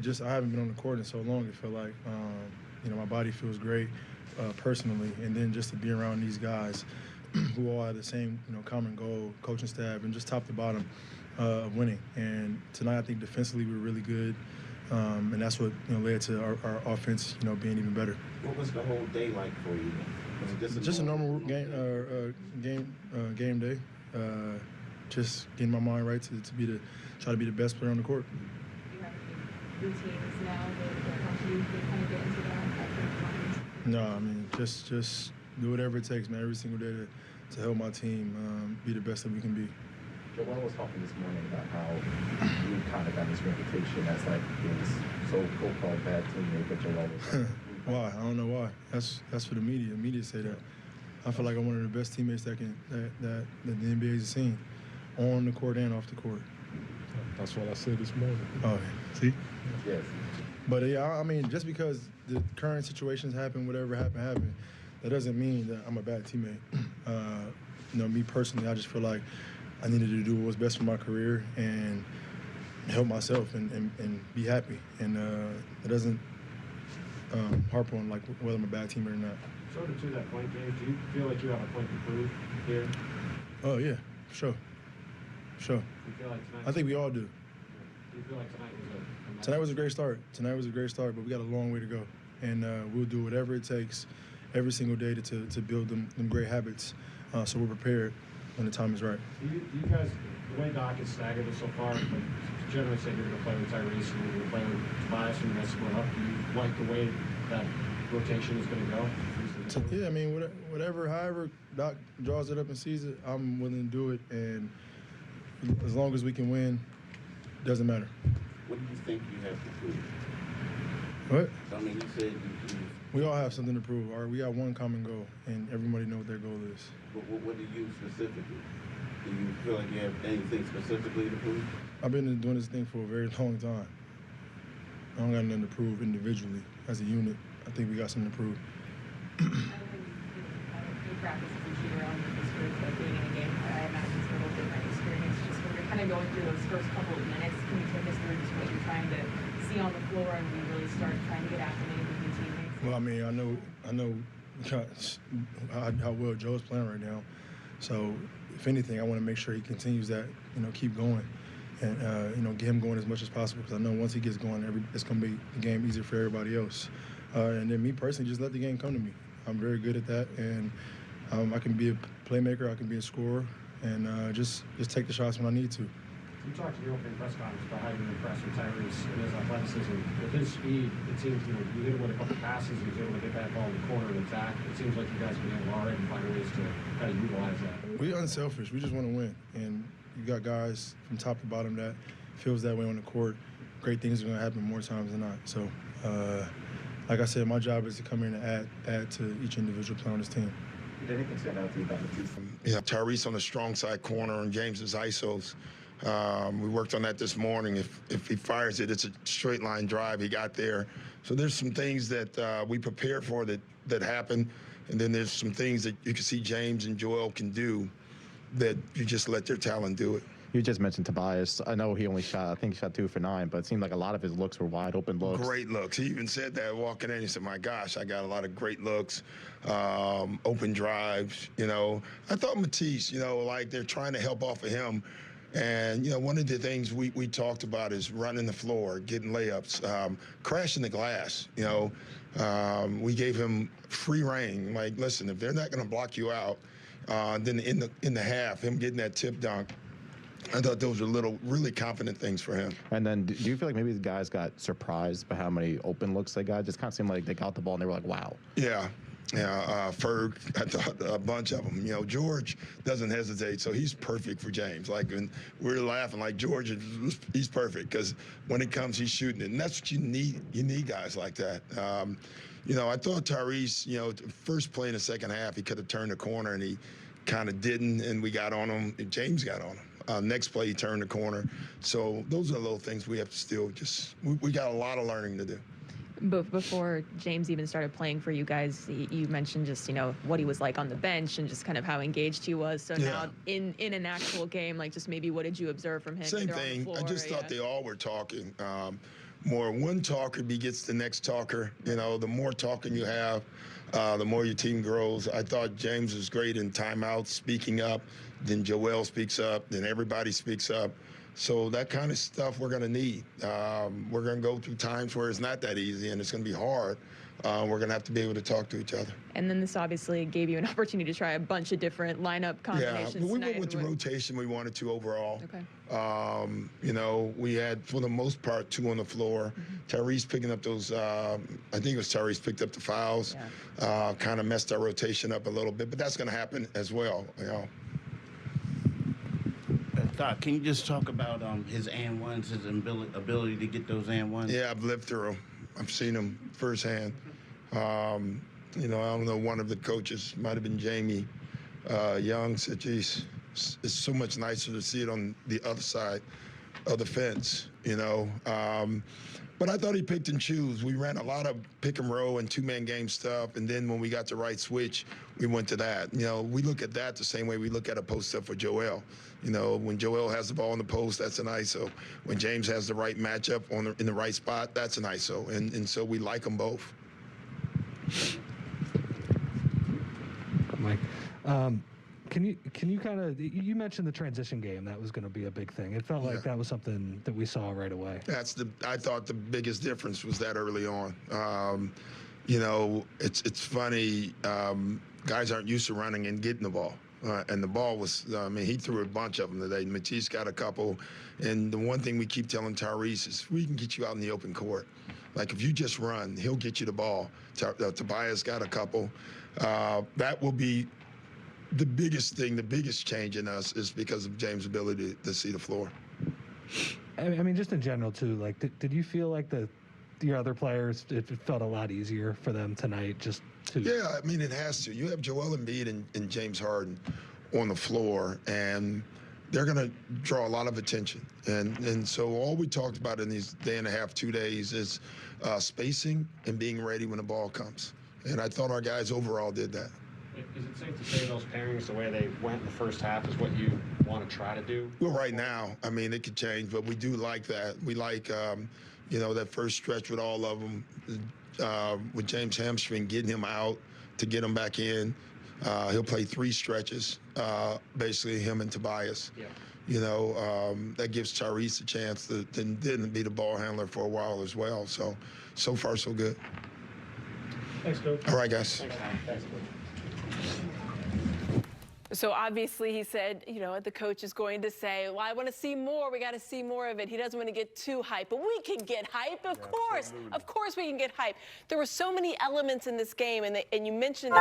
I haven't been on the court in so long. It felt like, my body feels great personally. And then just to be around these guys who all have the same, common goal, coaching staff, and just top to bottom of winning. And tonight I think defensively we were really good. And that's what led to our offense, being even better. What was the whole day like for you? Was it just a normal game day? Just getting my mind right to try to be the best player on the court. Do you have any routines now that help you kind of get into that? No, I mean just do whatever it takes, man. Every single day to help my team be the best that we can be. Joel was talking this morning about how you kind of got this reputation as like this so-called bad teammate, but Joel was. Why? I don't know why. That's for the media. The media say that. I feel like I'm one of the best teammates that the NBA's seen, on the court and off the court. That's what I said this morning. Oh, see? Yes. But yeah, I mean, just because the current situations happen, whatever happened, that doesn't mean that I'm a bad teammate. Me personally, I just feel like I needed to do what was best for my career and help myself and be happy. And it doesn't harp on like whether I'm a bad teammate or not. Sort of to that point, James, do you feel like you have a point to prove here? Oh yeah, sure. Do you feel like tonight? I think we all do. Do you feel like Tonight was a great start. But we got a long way to go. And we'll do whatever it takes every single day to build them great habits so we're prepared when the time is right. Do you guys, the way Doc has staggered it so far, like generally say you're going to play with Tyrese and you're going to play with Tobias and you're going to split up, do you like the way that rotation is going to go? Yeah, I mean, however Doc draws it up and sees it, I'm willing to do it. And as long as we can win, it doesn't matter. What do you think you have to prove? What? I mean, you said we all have something to prove. We got one common goal, and everybody knows what their goal is. What do you specifically? Do you feel like you have anything specifically to prove? I've been doing this thing for a very long time. I don't got nothing to prove individually. As a unit, I think we got something to prove. I don't think you practice as a cheater on the experience of being in a game. I imagine it's a little different experience. Just when you're kind of going through those first couple of minutes, can you take us through just what you're trying to see on the floor and we really start trying to get acclimated with your teammates? Well, I mean, I know how well Joe's playing right now. So, if anything, I want to make sure he continues that, keep going. And, get him going as much as possible because I know once he gets going, it's going to be the game easier for everybody else. And then me personally, just let the game come to me. I'm very good at that, and I can be a playmaker, I can be a scorer, and just take the shots when I need to. You talked in your opening press conference about how you're impressed with Tyrese and his athleticism. With his speed, it seems you hit him with a couple passes, he was able to get that ball in the corner and attack. It seems like you guys have been able to already find ways to kind of utilize that. We're unselfish. We just want to win, and you got guys from top to bottom that feels that way on the court. Great things are going to happen more times than not. So, like I said, my job is to come in and add to each individual player on this team. Did anything stand out to you about the two? Yeah, Tyrese on the strong side corner and James's ISOs. We worked on that this morning. If he fires it, it's a straight line drive. He got there. So there's some things that we prepared for that happen, and then there's some things that you can see James and Joel can do that you just let their talent do it. You just mentioned Tobias. I know he only shot 2 for 9, but it seemed like a lot of his looks were wide open looks. Great looks. He even said that walking in. He said, my gosh, I got a lot of great looks, open drives, I thought Matisse, like they're trying to help off of him. And, one of the things we talked about is running the floor, getting layups, crashing the glass, We gave him free reign. Like, listen, if they're not going to block you out, then in the half, him getting that tip dunk, I thought those were really confident things for him. And then do you feel like maybe the guys got surprised by how many open looks they got? Just kind of seemed like they got the ball and they were like, wow. Yeah. Ferg, I thought a bunch of them. George doesn't hesitate, so he's perfect for James. Like, when we're laughing, like, George, he's perfect because when it comes, he's shooting it. And that's what you need. You need guys like that. I thought Tyrese, first play in the second half, he could have turned the corner, and he kind of didn't, and we got on him, and James got on him. Next play, he turned the corner. So those are little things we have to still we got a lot of learning to do. But before James even started playing for you guys, you mentioned just, what he was like on the bench and just kind of how engaged he was. So now in an actual game, like, just maybe what did you observe from him? Same thing. I just thought they all were talking. more one talker begets the next talker. You know, the more talking you have, the more your team grows. I thought James was great in timeouts, speaking up. Then Joel speaks up. Then everybody speaks up. So that kind of stuff we're going to need. We're going to go through times where it's not that easy and it's going to be hard. We're going to have to be able to talk to each other. And then this obviously gave you an opportunity to try a bunch of different lineup combinations. Yeah, but we tonight. went with the rotation we wanted to overall. Okay. You know, we had, for the most part, 2 on the floor. Tyrese picking up those, I think it was Tyrese picked up the fouls, kind of messed our rotation up a little bit, but that's going to happen as well, you know. Doc, can you just talk about his and ones, his ability to get those and ones? Yeah, I've lived through them. I've seen them firsthand. You know, I don't know, one of the coaches, might have been Jamie Young, said, geez, it's so much nicer to see it on the other side of the fence, you know. But I thought he picked and chose. We ran a lot of pick and roll and 2-man game stuff, and then when we got the right switch, we went to that. You know, we look at that the same way we look at a post up for Joel. You know, when Joel has the ball in the post, that's an ISO. When James has the right matchup in the right spot, that's an ISO. And so we like them both. Mike, can you kind of, you mentioned the transition game, that was going to be a big thing. It felt like that was something that we saw right away. I thought the biggest difference was that early on. You know, it's funny, guys aren't used to running and getting the ball. And the ball was, I mean, he threw a bunch of them today. Matisse got a couple. And the one thing we keep telling Tyrese is we can get you out in the open court. Like, if you just run, he'll get you the ball. Tobias got a couple. That will be the biggest thing, the biggest change in us is because of James' ability to see the floor. I mean, just in general, too, like, did you feel like your other players, it felt a lot easier for them tonight just to... Yeah, I mean, it has to. You have Joel Embiid and James Harden on the floor, and they're going to draw a lot of attention. And so all we talked about in these day and a half, 2 days is spacing and being ready when the ball comes. And I thought our guys overall did that. Is it safe to say those pairings, the way they went in the first half, is what you want to try to do? Well, right now, I mean, it could change, but we do like that. We like, you know, that first stretch with all of them, with James hamstring, getting him out to get him back in. He'll play 3 stretches, basically him and Tobias. Yeah. You know, that gives Tyrese a chance to then be the ball handler for a while as well. So far, so good. Thanks, Coach. All right, guys. Thanks, Tom. Thanks, Coach. So obviously he said, you know, the coach is going to say, well, I want to see more. We got to see more of it. He doesn't want to get too hype, but we can get hype, of course. Absolutely. Of course we can get hype. There were so many elements in this game, and you mentioned